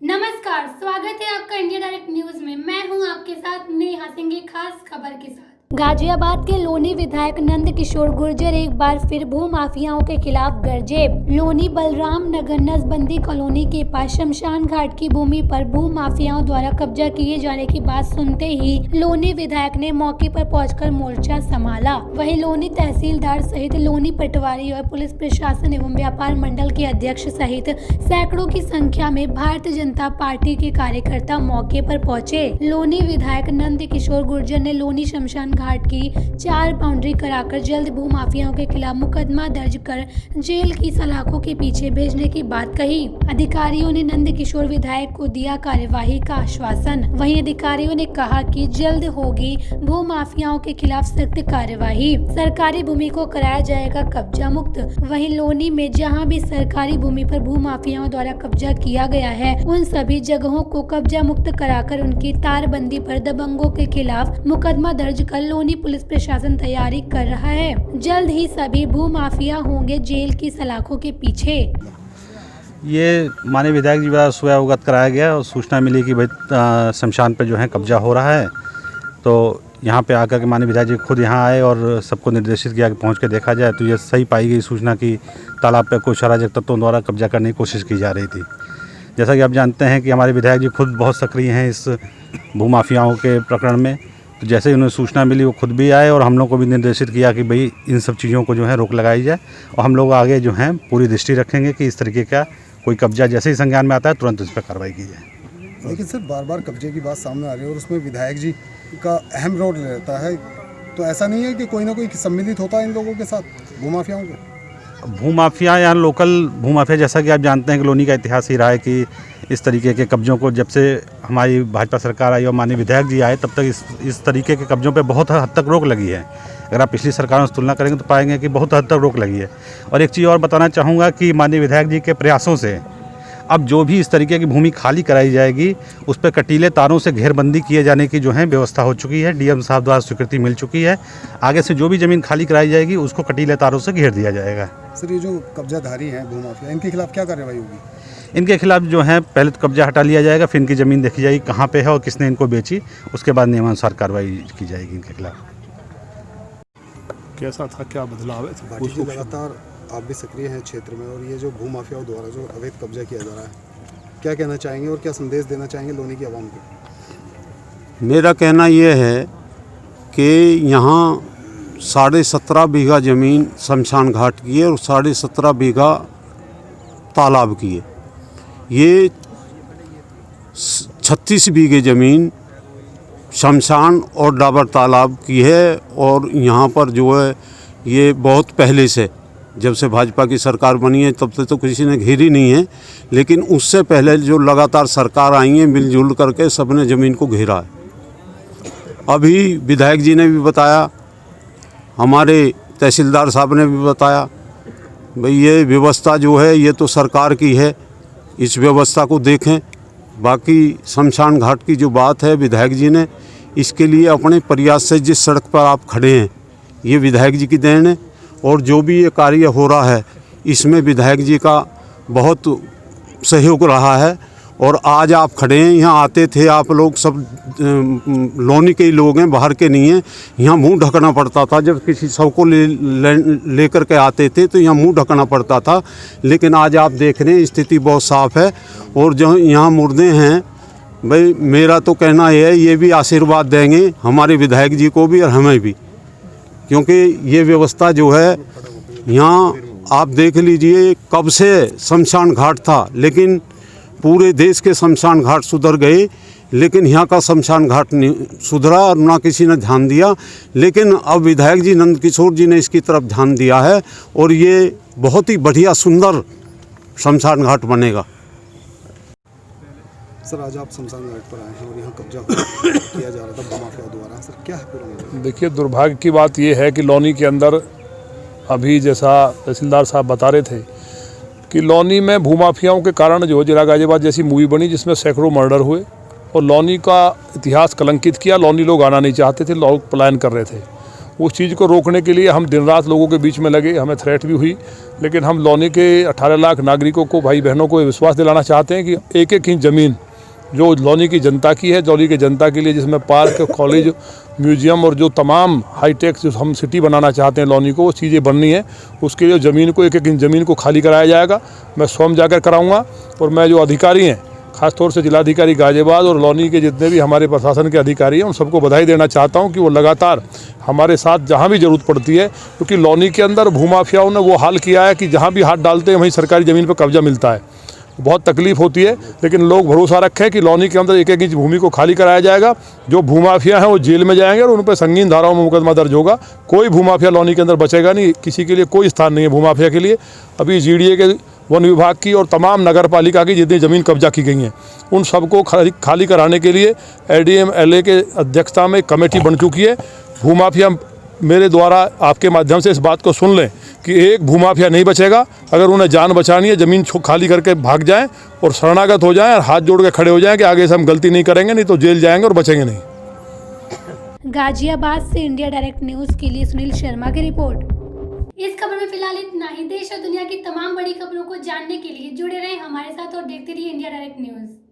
नमस्कार, स्वागत है आपका इंडिया डायरेक्ट न्यूज में। मैं हूं आपके साथ नेहा सिंह। खास खबर के साथ गाजियाबाद के लोनी विधायक नंद किशोर गुर्जर एक बार फिर भू माफियाओं के खिलाफ गरजे। लोनी बलराम नगर नसबंदी कॉलोनी के पास शमशान घाट की भूमि पर भू माफियाओं द्वारा कब्जा किए जाने की बात सुनते ही लोनी विधायक ने मौके पर पहुंचकर मोर्चा संभाला। वहीं लोनी तहसीलदार सहित लोनी पटवारी और पुलिस प्रशासन एवं व्यापार मंडल के अध्यक्ष सहित सैकड़ों की संख्या में भारतीय जनता पार्टी के कार्यकर्ता मौके पर पहुंचे। लोनी विधायक नंद किशोर गुर्जर ने लोनी शमशान घाट की 4 बाउंड्री कराकर जल्द भू माफियाओं के खिलाफ मुकदमा दर्ज कर जेल की सलाखों के पीछे भेजने की बात कही। अधिकारियों ने नंद किशोर विधायक को दिया कार्यवाही का आश्वासन। वहीं अधिकारियों ने कहा कि जल्द होगी भू माफियाओं के खिलाफ सख्त कार्यवाही। सरकारी भूमि को कराया जाएगा कब्जा मुक्त। वहीं लोनी में जहां भी सरकारी भूमि पर भू माफियाओं द्वारा कब्जा किया गया है, उन सभी जगहों को कब्जा मुक्त कराकर उनकी तारबंदी पर दबंगों के खिलाफ मुकदमा दर्ज कर लोनी पुलिस प्रशासन तैयारी कर रहा है। जल्द ही सभी भू माफिया होंगे जेल की सलाखों के पीछे। ये माननीय विधायक जी द्वारा सुबह अवगत कराया गया और सूचना मिली कि भाई शमशान पे जो है कब्जा हो रहा है। तो यहाँ पे आकर के माननीय विधायक जी खुद यहाँ आए और सबको निर्देशित किया कि पहुँच के देखा जाए। तो ये सही पाई गई सूचना कि तालाब पे कुछ अराजक तत्वों द्वारा कब्जा करने की कोशिश की जा रही थी। जैसा कि आप जानते हैं कि हमारे विधायक जी खुद बहुत सक्रिय हैं इस भूमाफियाओं के प्रकरण में। तो जैसे ही उन्हें सूचना मिली वो खुद भी आए और हम लोग को भी निर्देशित किया कि भाई इन सब चीज़ों को जो है रोक लगाई जाए और हम लोग आगे जो है पूरी दृष्टि रखेंगे कि इस तरीके का कोई कब्जा जैसे ही संज्ञान में आता है तुरंत उस पर कार्रवाई की जाए। लेकिन सर बार बार कब्जे की बात सामने आ रही है और उसमें विधायक जी का अहम रोल रहता है। तो ऐसा नहीं है कि कोई ना कोई सम्मिलित होता है इन लोगों के साथ भूमाफियाओं को? भूमाफिया या लोकल भूमाफिया, जैसा कि आप जानते हैं कि लोनी का इतिहास ही रहा है कि इस तरीके के कब्जों को जब से हमारी भाजपा सरकार आई और माननीय विधायक जी आए तब तक इस तरीके के कब्जों पे बहुत हद तक रोक लगी है। अगर आप पिछली सरकारों से तुलना करेंगे तो पाएंगे कि बहुत हद तक रोक लगी है। और एक चीज़ और बताना चाहूँगा कि माननीय विधायक जी के प्रयासों से अब जो भी इस तरीके की भूमि खाली कराई जाएगी उस पर कटीले तारों से घेरबंदी किए जाने की जो है व्यवस्था हो चुकी है। डीएम साहब द्वारा स्वीकृति मिल चुकी है। आगे से जो भी ज़मीन खाली कराई जाएगी उसको कटीले तारों से घेर दिया जाएगा। सर ये जो कब्जाधारी हैं भूमाफिया, इनके खिलाफ क्या कार्रवाई होगी? इनके खिलाफ जो है पहले तो कब्जा हटा लिया जाएगा, फिर इनकी ज़मीन देखी जाएगी कहाँ पे है और किसने इनको बेची, उसके बाद नियमानुसार कार्रवाई की जाएगी इनके खिलाफ। कैसा था, क्या बदलाव है? भाटी जी लगातार आप भी सक्रिय हैं क्षेत्र में और ये जो भूमाफियाओं द्वारा जो अवैध कब्जा किया जा रहा है, क्या कहना चाहेंगे और क्या संदेश देना चाहेंगे लोनी की आवाम को? मेरा कहना ये है कि यहाँ 17.5 बीघा ज़मीन शमशान घाट की है और 17.5 बीघा तालाब की है। ये 36 बीघे ज़मीन शमशान और डाबर तालाब की है और यहाँ पर जो है ये बहुत पहले से, जब से भाजपा की सरकार बनी है तब से तो किसी ने घेरी नहीं है, लेकिन उससे पहले जो लगातार सरकार आई है मिलजुल करके सबने ज़मीन को घेरा है। अभी विधायक जी ने भी बताया, हमारे तहसीलदार साहब ने भी बताया, भाई ये व्यवस्था जो है ये तो सरकार की है, इस व्यवस्था को देखें। बाकी शमशान घाट की जो बात है विधायक जी ने इसके लिए अपने प्रयास से जिस सड़क पर आप खड़े हैं ये विधायक जी की देन है और जो भी ये कार्य हो रहा है इसमें विधायक जी का बहुत सहयोग रहा है। और आज आप खड़े हैं, यहाँ आते थे आप लोग सब लोनी के ही लोग हैं, बाहर के नहीं हैं। यहाँ मुंह ढकना पड़ता था, जब किसी सब को लेकर के आते थे तो यहाँ मुंह ढकना पड़ता था। लेकिन आज आप देख रहे हैं स्थिति बहुत साफ़ है और जो यहाँ मुर्दे हैं, भाई मेरा तो कहना है ये भी आशीर्वाद देंगे हमारे विधायक जी को भी और हमें भी, क्योंकि ये व्यवस्था जो है यहाँ आप देख लीजिए कब से शमशान घाट था, लेकिन पूरे देश के शमशान घाट सुधर गए लेकिन यहाँ का शमशान घाट नहीं सुधरा और ना किसी ने ध्यान दिया। लेकिन अब विधायक जी नंद किशोर जी ने इसकी तरफ ध्यान दिया है और ये बहुत ही बढ़िया सुंदर शमशान घाट बनेगा। सर आज आप शमशान घाट पर आए हैं और यहाँ कब्जा किया जा रहा था भूमाफिया द्वारा, सर क्या है पूरा? देखिए, दुर्भाग्य की बात ये है कि लोनी के अंदर अभी जैसा तहसीलदार साहब बता रहे थे कि लोनी में भूमाफियाओं के कारण जो जिला गाजियाबाद जैसी मूवी बनी जिसमें सैकड़ों मर्डर हुए और लोनी का इतिहास कलंकित किया। लोनी लोग आना नहीं चाहते थे, लोग पलायन कर रहे थे उस चीज़ को रोकने के लिए हम दिन रात लोगों के बीच में लगे, हमें थ्रेट भी हुई, लेकिन हम लौनी के 18 लाख नागरिकों को, भाई बहनों को ये विश्वास दिलाना चाहते हैं कि एक एक इंच ज़मीन जो लौनी की जनता की है, लौनी की जनता के लिए, जिसमें पार्क, कॉलेज, म्यूजियम और जो तमाम हाईटेक जो हम सिटी बनाना चाहते हैं लौनी को, वो चीज़ें बननी है। उसके लिए ज़मीन को, एक एक इंच ज़मीन को खाली कराया जाएगा। मैं स्वयं जाकर कराऊँगा और मैं जो अधिकारी हैं, खासतौर से जिलाधिकारी गाजियाबाद और लौनी के जितने भी हमारे प्रशासन के अधिकारी हैं, उन सबको बधाई देना चाहता हूं कि वो लगातार हमारे साथ जहां भी ज़रूरत पड़ती है, क्योंकि लौनी के अंदर भूमाफियाओं ने वो हाल किया है कि जहां भी हाथ डालते हैं वहीं सरकारी ज़मीन पर कब्जा मिलता है। बहुत तकलीफ होती है, लेकिन लोग भरोसा रखें कि लौनी के अंदर एक एक इंच भूमि को खाली कराया जाएगा। जो भूमाफिया हैं वो जेल में जाएंगे और उन पर संगीन धाराओं में मुकदमा दर्ज होगा। कोई भूमाफिया लौनी के अंदर बचेगा नहीं, किसी के लिए कोई स्थान नहीं है भूमाफिया के लिए। अभी जीडीए के, वन विभाग की और तमाम नगर पालिका की जितनी ज़मीन कब्जा की गई हैं, उन सबको खाली कराने के लिए एडीएम एलए के अध्यक्षता में कमेटी बन चुकी है। भूमाफिया मेरे द्वारा आपके माध्यम से इस बात को सुन लें कि एक भूमाफिया नहीं बचेगा। अगर उन्हें जान बचानी है, ज़मीन खाली करके भाग जाएं और शरणागत हो जाएं और हाथ जोड़ के खड़े हो जाएं कि आगे से हम गलती नहीं करेंगे, नहीं तो जेल जाएंगे और बचेंगे नहीं। गाजियाबाद से इंडिया डायरेक्ट न्यूज़ के लिए सुनील शर्मा की रिपोर्ट। इस खबर में फिलहाल इतना ही। देश और दुनिया की तमाम बड़ी खबरों को जानने के लिए जुड़े रहें हमारे साथ और देखते रहिए इंडिया डायरेक्ट न्यूज़।